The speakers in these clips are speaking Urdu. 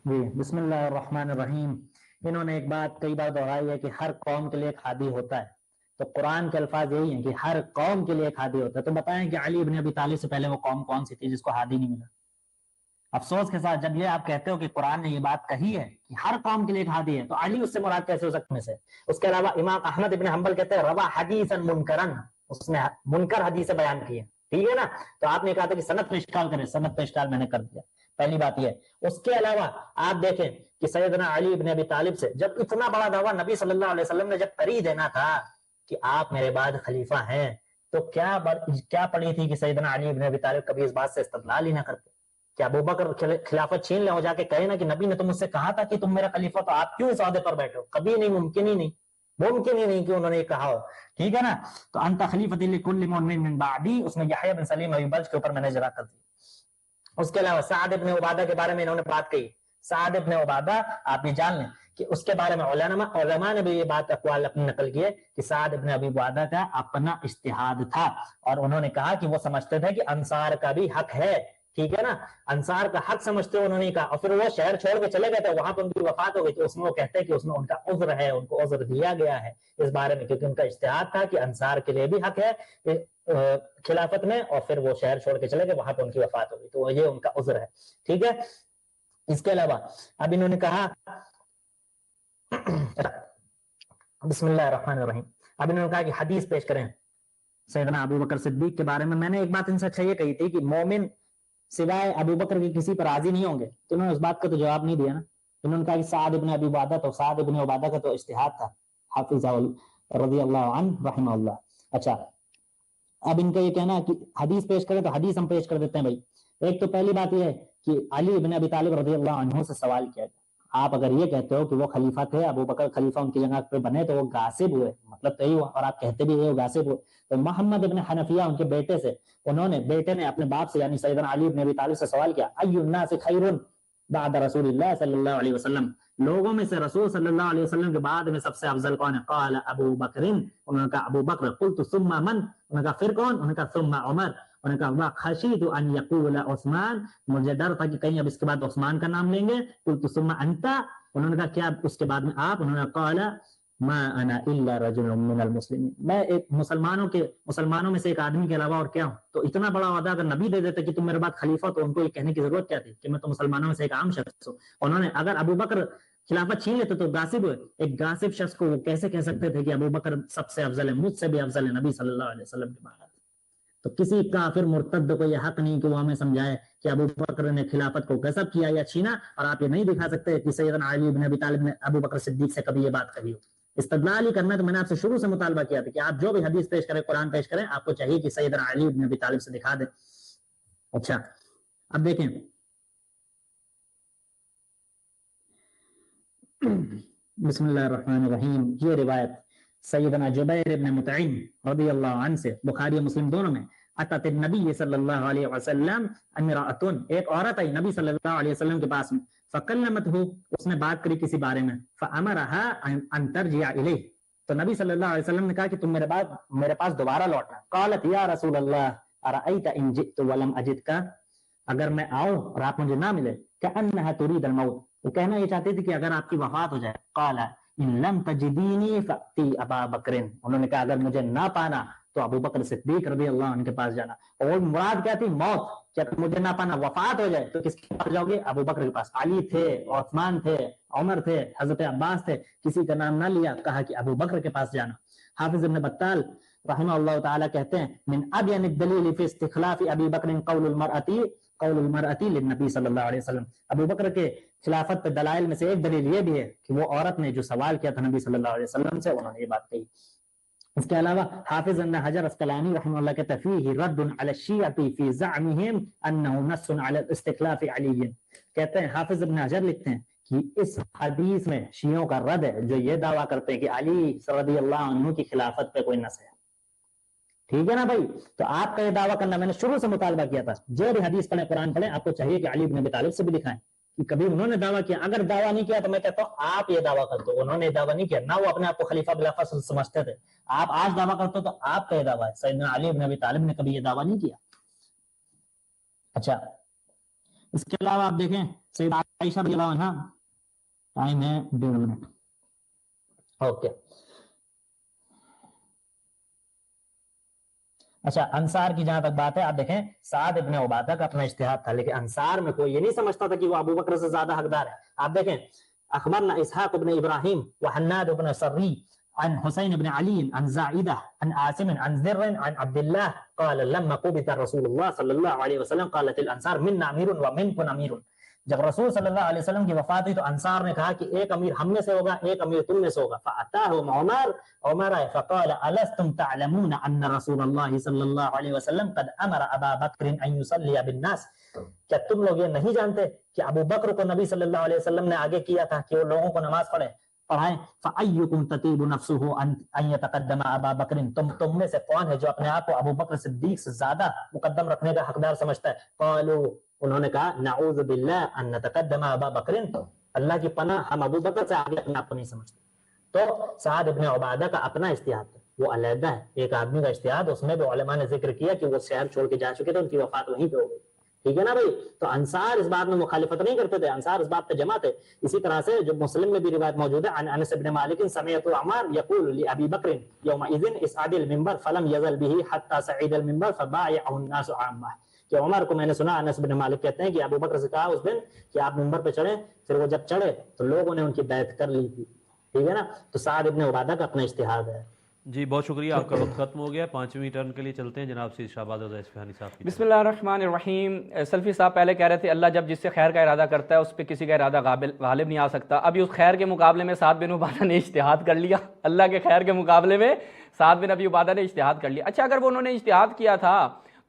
جی بسم اللہ الرحمن الرحیم۔ انہوں نے ایک بات کئی بار دہرائی ہے کہ ہر قوم کے لیے ایک ہادی ہوتا ہے، تو قرآن کے الفاظ یہی ہیں کہ ہر قوم کے لیے ایک ہادی ہوتا ہے۔ تو بتائیں کہ علی ابن ابی طالب سے پہلے وہ قوم کون سی تھی جس کو ہادی نہیں ملا؟ افسوس کے ساتھ جب یہ آپ کہتے ہو کہ قرآن نے یہ بات کہی ہے کہ ہر قوم کے لیے ایک ہادی ہے، تو علی اس سے مراد کیسے ہو سکتے سے؟ اس کے علاوہ امام احمد ابن حنبل کہتے ہیں روا حدیثا منکرن، اس نے منکر حدیث بیان کی ہے، ٹھیک ہے نا؟ تو آپ نے کہا تھا کہ سند پہ اشکال کریں، سند پہ اشکال میں نے کر دیا، پہلی بات یہ۔ اس کے علاوہ آپ دیکھیں کہ سیدنا علی ابن ابی طالب سے جب اتنا بڑا دعویٰ نبی صلی اللہ علیہ وسلم نے جب کری دینا تھا کہ آپ میرے بعد خلیفہ ہیں، تو کیا پڑی تھی کہ سیدنا علی ابن ابی طالب کبھی اس بات سے استدلال ہی نہ کرتے کہ ابو بکر خلافت چھین لے، ہو جا کے کہے نا کہ نبی نے تم مجھ سے کہا تھا کہ تم میرا خلیفہ، تو آپ کیوں اس عہدے پر بیٹھے ہو؟ کبھی نہیں، ممکن ہی نہیں، ممکن ہی نہیں کہ انہوں نے یہ کہا ہو، ٹھیک ہے نا؟ تو انت خلیفۃ لکل مؤمن من بعدی، اس میں یحییٰ بن سلیم ابی بلج کے اوپر میں نے جرا کر دی۔ اس کے علاوہ سعد ابن عبادہ کے بارے میں انہوں نے بات کہی، سعد ابن عبادہ آپ یہ جان لیں کہ اس کے بارے میں علماء نے بھی یہ بات اقوال اپنی نقل کی ہے کہ سعد ابن ابی عبادہ کا اپنا اجتہاد تھا، اور انہوں نے کہا کہ وہ سمجھتے تھے کہ انصار کا بھی حق ہے، ٹھیک ہے نا؟ انصار کا حق سمجھتے انہوں نے کہا، اور پھر وہ شہر چھوڑ کے چلے گئے تھے، وہاں پہ ان کی وفات ہو گئی، تو اس میں وہ کہتے ہیں کہ اس میں ان کا عذر ہے، ان کو عذر دیا گیا ہے اس بارے میں، کیونکہ ان کا اجتہاد تھا کہ انصار کے لیے بھی حق ہے خلافت میں، اور پھر وہ شہر چھوڑ کے چلے گئے، وہاں پہ ان کی وفات ہو گئی، تو یہ ان کا عذر ہے، ٹھیک ہے؟ اس کے علاوہ اب انہوں نے کہا بسم اللہ الرحمن الرحیم، اب انہوں نے کہا کہ حدیث پیش کریں سیدنا ابو بکر صدیق کے بارے میں۔ میں نے ایک بات ان سے اچھا یہ کہی تھی کہ مومن سوائے ابو بکر کے کسی پر راضی نہیں ہوں گے، تو انہوں نے اس بات کا تو جواب نہیں دیا نا۔ انہوں نے کہا کہ سعد ابن ابی عبادہ، تو سعد ابن عبادہ کا تو اجتہاد تھا، حافظ رضی اللہ عنہ رحمہ اللہ۔ اچھا، اب ان کا یہ کہنا ہے کہ حدیث پیش کریں، تو حدیث ہم پیش کر دیتے ہیں بھائی۔ ایک تو پہلی بات یہ ہے کہ علی ابن ابی طالب رضی اللہ عنہ سے سوال کیا گیا، آپ اگر یہ کہتے ہو کہ وہ خلیفہ تھے، ابو بکر خلیفہ ان کی جگہ پہ بنے، تو وہ غاصب ہوئے، مطلب صحیح ہوا، اور آپ کہتے بھی وہ غاصب ہوئے، تو محمد ابن حنفیہ ان کے بیٹے سے، بیٹے نے اپنے باپ سے یعنی سیدنا علی ابن ابی طالب سے سوال کیا، ای الناس خیر بعد رسول اللہ صلی اللہ علیہ وسلم، لوگوں میں سے رسول صلی اللہ علیہ وسلم کے بعد میں سب سے افضل کون ہے؟ قال ابو بکر، انہوں نے کہا ابو بکر، قلت ثم من، انہوں نے کہا پھر کون؟ انہوں نے کہا ثم عمر، انہوں نے کہا خشیت ان یقول عثمان، مجھے ڈر تھا کہ کہیں اب اس کے بعد عثمان کا نام لیں گے، قلت ثم انت، انہوں نے کہا کیا اس کے بعد میں آپ؟ انہوں نے کہا قال ما انا الا رجل من المسلمین، میں ایک مسلمانوں میں سے ایک آدمی کے علاوہ اور کیا ہوں؟ تو اتنا بڑا وعدہ اگر نبی دے دیتے کہ تم میرے بعد خلیفہ، تو ان کو یہ کہنے کی ضرورت کیا تھی کہ میں تو مسلمانوں میں سے ایک عام شخص ہوں؟ انہوں نے اگر ابو بکر خلافت چھین لیتے تو غاصب ہوئے، ایک غاصب شخص کو وہ کیسے کہہ سکتے تھے کہ ابو بکر سب سے افضل ہے، مجھ سے بھی افضل ہے نبی صلی اللہ علیہ وسلم کے بعد؟ تو کسی کافر مرتد کو یہ حق نہیں کہ وہ ہمیں سمجھائے کہ ابو بکر نے خلافت کو غصب کیا یا چھینا، اور آپ یہ نہیں دکھا سکتے کہ سیدنا علی بن ابی طالب نے ابو بکر صدیق سے کبھی یہ بات کہی ہو۔ استدلال ہی کرنا تو میں نے آپ سے شروع سے مطالبہ کیا تھا کہ آپ جو بھی حدیث پیش کریں، قرآن پیش کریں، آپ کو چاہیے کہ سیدنا علی بن ابی طالب سے دکھا دیں۔ اچھا، اب دیکھیں بسم اللہ الرحمن الرحیم، یہ روایت سیدنا جبیر ابن مطعم رضی اللہ عنہ سے، بخاری و مسلم دونوں میں، اتت النبی صلی اللہ علیہ وسلم امرأتن، ایک عورت آئی نبی صلی اللہ علیہ وسلم کے پاس میں، فکلمتہ، اس نے بات کری کسی بارے میں، فامرها ان ترجع الیہ، تو نبی صلی اللہ علیہ وسلم نے کہا کہ تم میرے پاس دوبارہ لوٹنا۔ قالت یا رسول اللہ ارأیت ان جئت ولم اجدک، اگر میں آؤں اور آپ مجھے نہ ملے، کأنها تريد الموت، وہ کہنا یہ چاہتی تھی کہ اگر آپ کی وفات ہو جائے۔ قال ان لم تجدینی فأتی ابا بکر، انہوں نے کہا اگر مجھے نہ پانا تو ابو بکر صدیق رضی اللہ عنہ کے پاس جانا، اور وہ مراد کیا تھی؟ موت، جب مجھے نہ پانا، وفات ہو جائے تو کس کے پاس جاؤ گے؟ ابو بکر کے پاس۔ علی تھے، عثمان تھے، عمر تھے، حضرت عباس تھے، کسی کا نام نہ لیا، کہا کہ ابو بکر کے پاس جانا۔ حافظ ابن بطال رحمہ اللہ تعالی کہتے ہیں من ابین الدلیل فی استخلاف ابی بکر قول المرأتی للنبی صلی اللہ علیہ وسلم، ابو بکر کے خلافت پہ دلائل میں سے ایک دلیل یہ بھی ہے کہ وہ عورت نے جو سوال کیا تھا نبی صلی اللہ علیہ وسلم سے، انہوں نے یہ بات کہی۔ اس کے علاوہ حافظ ابن حجر اسقلانی رحمہ اللہ کہتے ہیں فیہ رد علی الشیعۃ فی زعمہم انہ نص علی استخلاف علی، کہتے ہیں حافظ ابن حجر لکھتے ہیں کہ اس حدیث میں شیعوں کا رد ہے جو یہ دعویٰ کرتے ہیں کہ علی رضی اللہ عنہ کی خلافت پہ کوئی نص ہے، ٹھیک ہے نا بھائی؟ تو آپ کا یہ دعویٰ کرنا میں نے شروع سے مطالبہ کیا تھا، جو بھی حدیث پڑھیں، قرآن پڑھیں، آپ کو چاہیے کہ علی بن ابی طالب سے بھی دکھائیں کہ کبھی انہوں نے دعویٰ کیا، اگر دعویٰ نہیں کیا تو میں کہتا ہوں آپ یہ دعویٰ کرتے ہو، انہوں نے دعویٰ نہیں کیا، نہ وہ اپنے آپ کو خلیفہ بلا فصل سمجھتے تھے، آپ آج دعویٰ کرتے ہو تو آپ کا یہ دعویٰ ہے، سیدنا علی بن ابی طالب نے کبھی یہ دعویٰ نہیں کیا۔ اچھا، اس کے علاوہ آپ دیکھیں سیدہ عائشہ رضی اللہ عنہا، ٹائم ہے 1.5 منٹ، اوکے. اچھا انصار کی جہاں تک بات ہے، آپ دیکھیں سعد ابن عبادہ کا اپنا اجتہاد تھا، لیکن انصار میں کوئی یہ نہیں سمجھتا تھا کہ وہ ابو بکر سے زیادہ حقدار ہے. آپ دیکھیں اخبرنا اسحاق ابن ابراہیم وحناد ابن سری عن حسین ابن علی عن زائدہ عن عاصم عن ذر عن عبد اللہ قال لما قبض رسول اللہ صلی اللہ علیہ وسلم قالت الانصار منا امیر ومنکم امیر. جب رسول صلی اللہ علیہ وسلم کی وفات ہوئی تو انصار نے کہا کہ ایک امیر ہم میں سے ہوگا، ایک امیر تم میں سے ہوگا. فاتاهم عمر آئے فقال الستم تعلمون ان رسول اللہ صلی اللہ علیہ وسلم قد امر ابا بکر ان یصلی بالناس، کیا تم لوگ یہ نہیں جانتے کہ ابو بکر کو نبی صلی اللہ علیہ وسلم نے آگے کیا تھا کہ وہ لوگوں کو نماز پڑھائیں. فَأَيُّكُمْ تَطِيبُ نَفْسُهُ أَن يَتَقَدَّمَ أَبَا بَكْرٍ، تم میں سے کون ہے جو اپنے آپ کو ابو بکر صدیق سے زیادہ مقدم رکھنے کا حقدار سمجھتا ہے؟ قالوا، انہوں نے کہا نعوذ باللہ ان نتقدم ابا بکر، اللہ کی پناہ ہم ابو بکر سے آگے اپنے آپ کو نہیں سمجھتے. تو سعد ابن عبادہ کا اپنا اجتہاد ہے، وہ علیحدہ ہے. ایک آدمی کا اجتہاد، اس میں بھی علماء نے ذکر کیا کہ وہ شہر چھوڑ کے جا چکے تھے، ان کی وفات وہیں پہ ہو گئی. ٹھیک ہے نا بھائی؟ تو انصار اس بات میں مخالفت نہیں کرتے تھے، انصار اس بات پہ جمع تھے. اسی طرح سے جو مسلم میں بھی روایت موجود ہے عن انس بن مالک سمعت عمر یقول لابی بکر یومئذ اصعد المنبر فلم یزل به حتى صعد المنبر فبايعه الناس عامه، کہ عمر کو میں نے سنا، انس بن مالک کہتے ہیں کہ ابو بکر سے کہا اس دن کہ آپ منبر پہ چڑھیں، پھر وہ جب چڑھے تو لوگوں نے ان کی بیعت کر لی تھی. ٹھیک ہے نا؟ تو سعد ابن عبادہ کا اپنا اجتہاد ہے. جی بہت شکریہ، آپ کا وقت ختم ہو گیا. 5ویں ٹرن کے لیے چلتے ہیں جناب سے شہباز رضا اصفہانی صاحب کی. بسم اللہ الرحمن الرحیم. سلفی صاحب پہلے کہہ رہے تھے اللہ جب جس سے خیر کا ارادہ کرتا ہے اس پہ کسی کا ارادہ غالب نہیں آ سکتا. ابھی اس خیر کے مقابلے میں سعد بن عبادہ نے اجتہاد کر لیا. اللہ کے خیر کے مقابلے میں سعد بن ابی عبادہ نے اجتہاد کر لیا. اچھا اگر وہ انہوں نے اجتہاد کیا تھا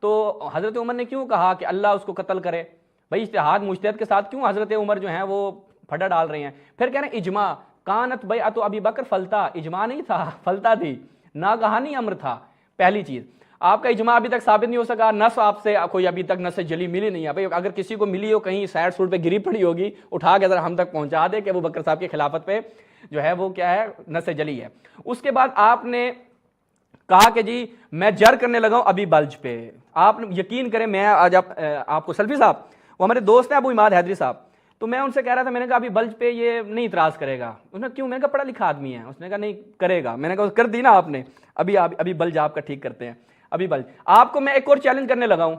تو حضرت عمر نے کیوں کہا کہ اللہ اس کو قتل کرے؟ بھائی اجتہاد مجتہد کے ساتھ کیوں حضرت عمر جو ہیں وہ پھڈا ڈال رہے ہیں؟ پھر کہہ رہے ہیں اجماع، کانت بیعت ابی بکر فلتا، اجماع نہیں تھا، فلتا تھی، ناگہانی امر تھا. پہلی چیز آپ کا اجماع ابھی تک ثابت نہیں ہو سکا، نص آپ سے کوئی ابھی تک نص جلی ملی نہیں ہے. بھائی اگر کسی کو ملی ہو کہیں سائڈ سوٹ پہ گری پڑی ہوگی، اٹھا کے ذرا ہم تک پہنچا دے کہ ابو بکر صاحب کی خلافت پہ جو ہے وہ کیا ہے، نص جلی ہے. اس کے بعد آپ نے کہا کہ جی میں جر کرنے لگا ہوں ابھی بلج پہ. آپ یقین کریں میں آج آپ کو سلفی صاحب وہ ہمارے دوست ہیں ابو عماد حیدری صاحب، تو میں ان سے کہہ رہا تھا، میں نے کہا ابھی بلج پہ یہ نہیں اعتراض کرے گا. اس نے کیوں؟ میں نے کہا پڑھا لکھا آدمی ہے. اس نے کہا نہیں کرے گا. میں نے کہا کر دی نا آپ نے، ابھی بلج آپ کا ٹھیک کرتے ہیں. ابھی بلج آپ کو میں ایک اور چیلنج کرنے لگا ہوں.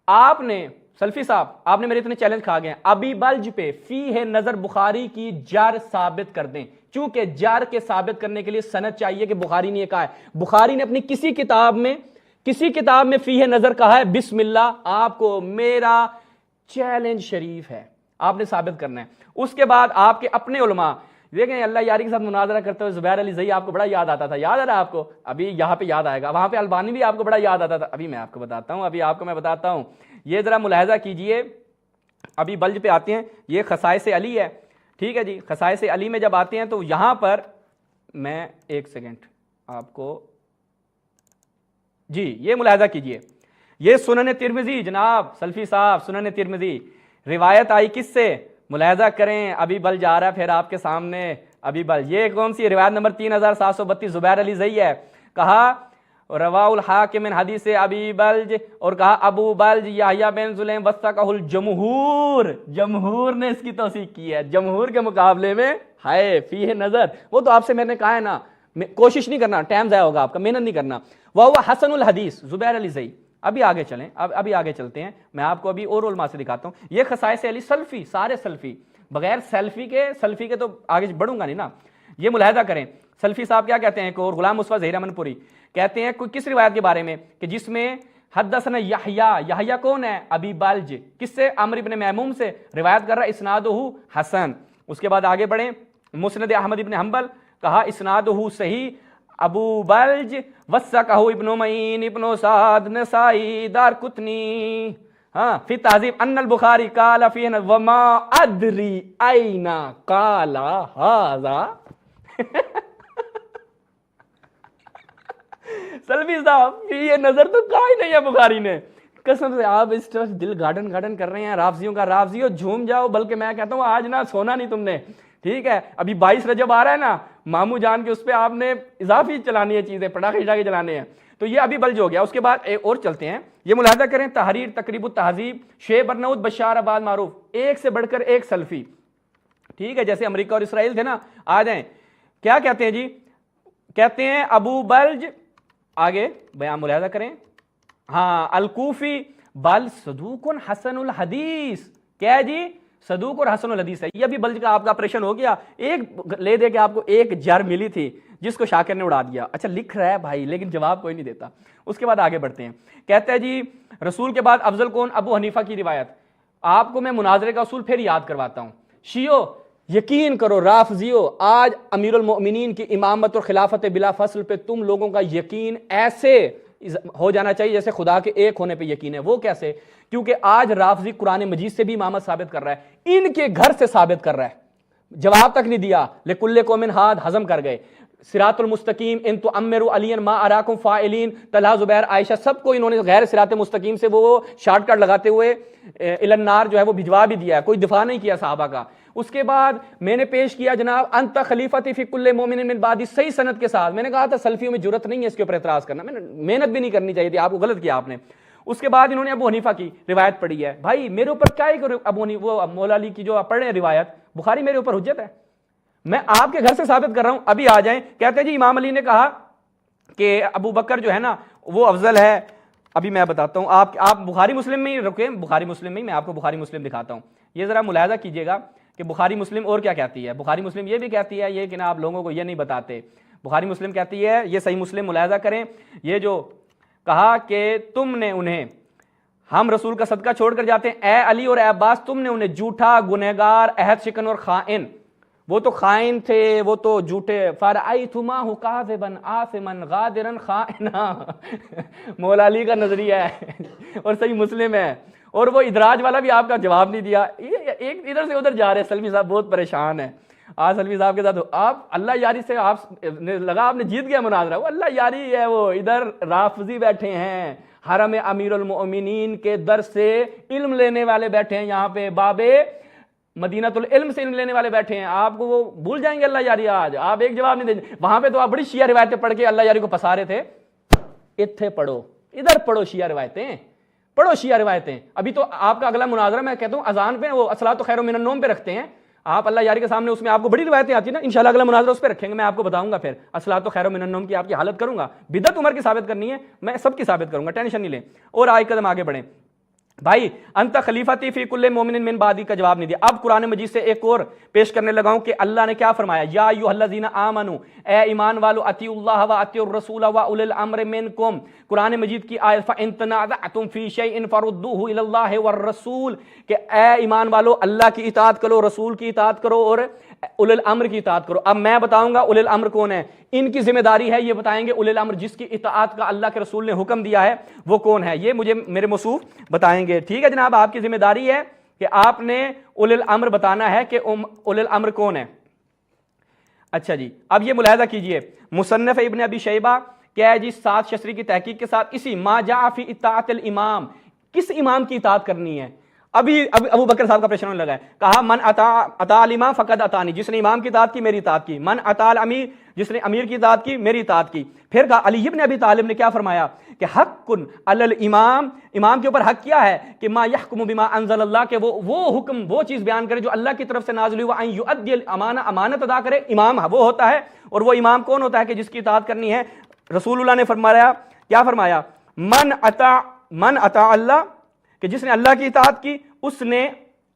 آپ نے سلفی صاحب آپ نے میرے اتنے چیلنج کھا گئے ہیں، ابھی بلج پہ فیہ نظر بخاری کی جار ثابت کر دیں. چونکہ جار کے ثابت کرنے کے لیے سند چاہیے کہ بخاری نے یہ کہا ہے. بخاری نے اپنی کسی کتاب میں فیہ نظر کہا ہے؟ بسم اللہ، آپ کو میرا چیلنج شریف ہے، آپ نے ثابت کرنا ہے. اس کے بعد آپ کے اپنے علماء دیکھیں اللہ یاری کے ساتھ مناظرہ کرتے ہوئے زبیر علی زئی آپ کو بڑا یاد آتا تھا، یاد آ رہا ہے آپ کو؟ ابھی یہاں پہ یاد آئے گا. وہاں پہ البانی بھی آپ کو بڑا یاد آتا تھا. ابھی میں آپ کو بتاتا ہوں، یہ ذرا ملاحظہ کیجئے. ابھی بلج پہ آتے ہیں، یہ خصائص علی ہے. ٹھیک ہے جی، خصائص علی میں جب آتے ہیں تو یہاں پر میں ایک سیکنڈ آپ کو جی یہ ملاحظہ کیجئے. یہ سنن ترمذی جناب سلفی صاحب، سنن ترمذی روایت آئی کس سے؟ ملاحظہ کریں، ابھی بل جا رہا ہے پھر آپ کے سامنے. ابھی بل یہ کون سی روایت نمبر 3732 زبیر علی زئی ہے. کہا رواہ الحاکم من حدیث ابی بلج، اور کہا ابو بلج یحییٰ بن سلیم وثقہ الجمہور، جمہور نے اس کی توثیق کی ہے. جمہور کے مقابلے میں ہائے فیہ نظر، وہ تو آپ سے میں نے کہا ہے نا کوشش نہیں کرنا، ٹائم ضائع ہوگا آپ کا، محنت نہیں کرنا. وہو حسن الحدیث زبیر علی زئی. ابھی آگے چلیں، ابھی آگے چلتے ہیں. میں آپ کو ابھی اور علماء سے دکھاتا ہوں. یہ خصائص علی سلفی، سارے سلفی، بغیر سلفی کے تو آگے بڑھوں گا نہیں نا. یہ ملاحظہ کریں سلفی صاحب کیا کہتے ہیں. اور غلام مصطفیٰ ظہیر امن پوری کہتے ہیں کوئی کس روایت کے بارے میں کہ جس میں حدثنا یحییٰ کون ہے؟ ابی بلج. کس سے؟ عمرو بن میمون سے روایت کر رہا ہے، اسنادہ حسن. اس کے بعد آگے بڑھیں، مسند احمد بن حنبل کہا اسنادہ صحیح. ابو بلج وثقہ ابن معین، ابن سعد، نسائی، دارقطنی. ہاں فی تہذیب ان البخاری قال فیہ وما ادری این قال ھذا. سلفی صاحب یہ نظر تو کہا ہی نہیں ہے بخاری نے. قسم سے آپ اس طرح دل گارڈن کر رہے ہیں رافضیوں کا. رافضیوں جھوم جاؤ، بلکہ میں کہتا ہوں آج نہ سونا نہیں تم نے. ٹھیک ہے، ابھی 22 رجب آ رہا ہے نا، ماموں جان کے اس پہ آپ نے اضافی چلانی ہے چیزیں، پٹاخے کے چلانے ہیں. تو یہ ابھی بلج ہو گیا. اس کے بعد ایک اور چلتے ہیں. یہ ملاحظہ کریں، تحریر، تقریب التہذیب، شعیب ارناؤت، بشار آباد معروف، ایک سے بڑھ کر ایک سلفی. ٹھیک ہے، جیسے امریکہ اور اسرائیل تھے نا. آ جائیں، کیا کہتے ہیں جی؟ کہتے ہیں ابو بلج، آگے بیان ملاحظہ کریں، ہاں الکوفی بل صدوق حسن الحدیث. کیا ہے جی؟ صدوق اور حسن الحدیث ہے. یہ ابھی بلج کا آپ کا آپریشن ہو گیا. ایک لے دے کے آپ کو ایک جر ملی تھی جس کو شاکر نے اڑا دیا. اچھا لکھ رہا ہے بھائی لیکن جواب کوئی نہیں دیتا. اس کے بعد آگے بڑھتے ہیں. کہتا ہے جی رسول کے بعد افضل کون؟ ابو حنیفہ کی روایت. آپ کو میں مناظرے کا اصول پھر یاد کرواتا ہوں. شیعو یقین کرو، رافضیو، آج امیر المؤمنین کی امامت اور خلافت بلا فصل پہ تم لوگوں کا یقین ایسے ہو جانا چاہیے جیسے خدا کے ایک ہونے پہ یقین ہے. وہ کیسے؟ کیونکہ آج رافضی قرآن مجید سے بھی امامت ثابت کر رہا ہے، ان کے گھر سے ثابت کر رہا ہے. جواب تک نہیں دیا. لکل قوم ہاد ہضم کر گئے. صراط المستقیم ان تؤمروا علی ما اراکم فاعلین، طلحہ زبیر عائشہ سب کو انہوں نے غیر صراط مستقیم سے وہ شارٹ کٹ لگاتے ہوئے الی النار جو ہے وہ بھجوا بھی دیا ہے. کوئی دفاع نہیں کیا صحابہ کا. اس کے بعد میں نے پیش کیا جناب انت خلیفتی فی کل مومن من بعدی، صحیح سند کے ساتھ. میں نے کہا تھا سلفیوں میں جرت نہیں ہے اس کے اوپر اعتراض کرنا، میں نے محنت بھی نہیں کرنی چاہیے تھی، آپ کو غلط کیا آپ نے. اس کے بعد انہوں نے ابو حنیفہ کی روایت پڑھی ہے. بھائی میرے اوپر کیا ہے ابو حنیفہ وہ مولا علی کی جو پڑھ رہے ہیں روایت، بخاری میرے اوپر حجت ہے، میں آپ کے گھر سے ثابت کر رہا ہوں. ابھی آ جائیں. کہتے ہیں جی امام علی نے کہا کہ ابو بکر جو ہے نا وہ افضل ہے. ابھی میں بتاتا ہوں، آپ بخاری مسلم میں ہی رکیں، بخاری مسلم میں ہی میں آپ کو بخاری مسلم دکھاتا ہوں. یہ ذرا ملاحظہ کیجئے گا کہ بخاری مسلم اور کیا کہتی ہے. بخاری مسلم یہ بھی کہتی ہے یہ کہ نا آپ لوگوں کو یہ نہیں بتاتے. بخاری مسلم کہتی ہے، یہ صحیح مسلم ملاحظہ کریں، یہ جو کہا کہ تم نے انہیں، ہم رسول کا صدقہ چھوڑ کر جاتے ہیں، اے علی اور اے عباس تم نے انہیں جھوٹا، گنہگار، عہد شکن اور خائن، وہ تو خائن تھے، وہ تو جھوٹے، فرأیتماہ کاذبا آثما غادرا خائنا. مولا علی کا نظریہ ہے اور صحیح مسلم ہے. اور وہ ادراج والا بھی آپ کا جواب نہیں دیا. ایک ادھر سے ادھر جا رہے ہیں. سلفی صاحب بہت پریشان ہیں آج. سلفی صاحب کے ساتھ آپ اللہ یاری سے آپ نے لگا، آپ نے جیت گیا مناظرہ. وہ اللہ یاری ہے، وہ ادھر رافضی بیٹھے ہیں، حرم امیر المؤمنین کے در سے علم لینے والے بیٹھے ہیں، یہاں پہ بابے مدینہ العلم سے علم لینے والے بیٹھے ہیں. آپ کو وہ بھول جائیں گے اللہ یاری. آج آپ ایک جواب نہیں دیں. وہاں پہ تو آپ بڑی شیعہ روایتیں پڑھ کے اللہ یاری کو پسا رہے تھے. اتھے پڑھو، ادھر پڑھو شیعہ روایتیں، پڑھو شیعہ روایتیں. ابھی تو آپ کا اگلا مناظرہ میں کہتا ہوں اذان پہ وہ الصلاۃ خیر من النوم پہ رکھتے ہیں آپ اللہ یاری کے سامنے. اس میں آپ کو بڑی روایتیں آتی ہیں نا، انشاءاللہ اگلا مناظرہ اس پہ رکھیں گے. میں آپ کو بتاؤں گا پھر الصلاۃ خیر من النوم کی آپ کی حالت کروں گا. بدعت عمر کی ثابت کرنی ہے، میں سب کی ثابت کروں گا، ٹینشن نہیں لیں. اور آئے قدم آگے بڑھیں. بھائی انت خلیفتی فی کل مومن من بعدی کا جواب نہیں دیا. اب قرآن مجید سے ایک اور پیش کرنے لگا ہوں کہ اللہ نے کیا فرمایا. یا ایھا الذین آمنوا، اے ایمان والو، اطیعوا اللہ و اطیعوا الرسول و اولی الامر منکم. قرآن مجید کی آیت فان تنازعتم فی شیء فردوہ الی اللہ والرسول، کہ اے ایمان والو اللہ کی اطاعت کرو، رسول کی اطاعت کرو اور اولی الامر کی اطاعت کرو. اب میں بتاؤں گا اولی الامر کون ہے، ان کی ذمہ داری ہے یہ بتائیں گے اولی الامر جس کی اطاعت کا اللہ کے رسول نے حکم دیا ہے وہ کون ہے. یہ مجھے میرے موصوف بتائیں گے. ٹھیک ہے جناب، آپ کی ذمہ داری ہے کہ آپ نے اولی الامر بتانا ہے کہ اولی الامر کون ہے. اچھا جی، اب یہ ملاحظہ کیجئے. مصنف ابن ابی شیبہ کیا ہے جی 7 شسری کی تحقیق کے ساتھ اسی ما جاء فی اطاعت الامام، کس امام کی اطاعت کرنی ہے. ابھی ابو بکر صاحب کا پریشان ہونے لگا ہے. کہا من اطاع الامام فقد اطاعنی، جس نے امام کی اطاعت کی میری اطاعت کی. من اطاع الامیر، جس نے امیر کی اطاعت کی میری اطاعت کی. پھر کہا علی ابن ابی طالب نے کیا فرمایا کہ حق علی الامام، امام کے اوپر حق کیا ہے کہ ما یحکم بما انزل اللہ، کہ وہ حکم، وہ چیز بیان کرے جو اللہ کی طرف سے نازل ہوئی. وان یؤدی الامانہ، امانت ادا کرے. امام وہ ہوتا ہے، اور وہ امام کون ہوتا ہے کہ جس کی اطاعت کرنی ہے. رسول اللہ نے فرمایا، کیا فرمایا، من اطاع اللہ، کہ جس نے اللہ کی اطاعت کی اس نے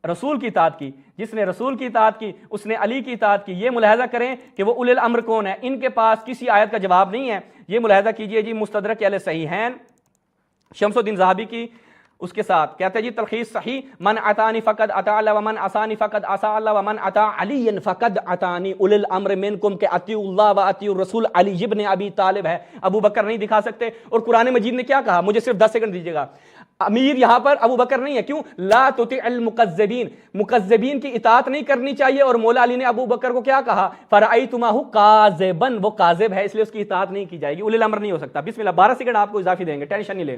رسول کی اطاعت کی، جس نے رسول کی اطاعت کی اس نے علی کی اطاعت کی. یہ ملاحظہ کریں کہ وہ اولی الامر کون ہے. ان کے پاس کسی آیت کا جواب نہیں ہے. یہ ملاحظہ کیجئے جی مستدرک علی صحیحین شمس الدین ذہبی کی، اس کے ساتھ کہتے ہیں جی تلخیص صحیح، من اطاعنی فقد اطاع اللہ ومن عصانی فقد عصا اللہ ومن اطاع علی فقد اطاعنی. اولی الامر منکم کہ اطیعوا اللہ و اطیعوا الرسول. علی ابن ابی طالب ہے، ابو بکر نہیں دکھا سکتے. اور قرآن مجید نے کیا کہا، مجھے صرف 10 سیکنڈ دیجیے گا. امیر یہاں پر ابو بکر نہیں ہے. کیوں؟ لا تطع المکذبین، مکذبین کی اطاعت نہیں کرنی چاہیے. اور مولا علی نے ابو بکر کو کیا کہا، فرأیتماہ کاذبا، وہ کاذب ہے اس لیے اس کی اطاعت نہیں کی جائے گی. اولی الامر نہیں ہو سکتا. بسم اللہ، 12 سیکنڈ آپ کو اضافی دیں گے، ٹینشن نہیں لے.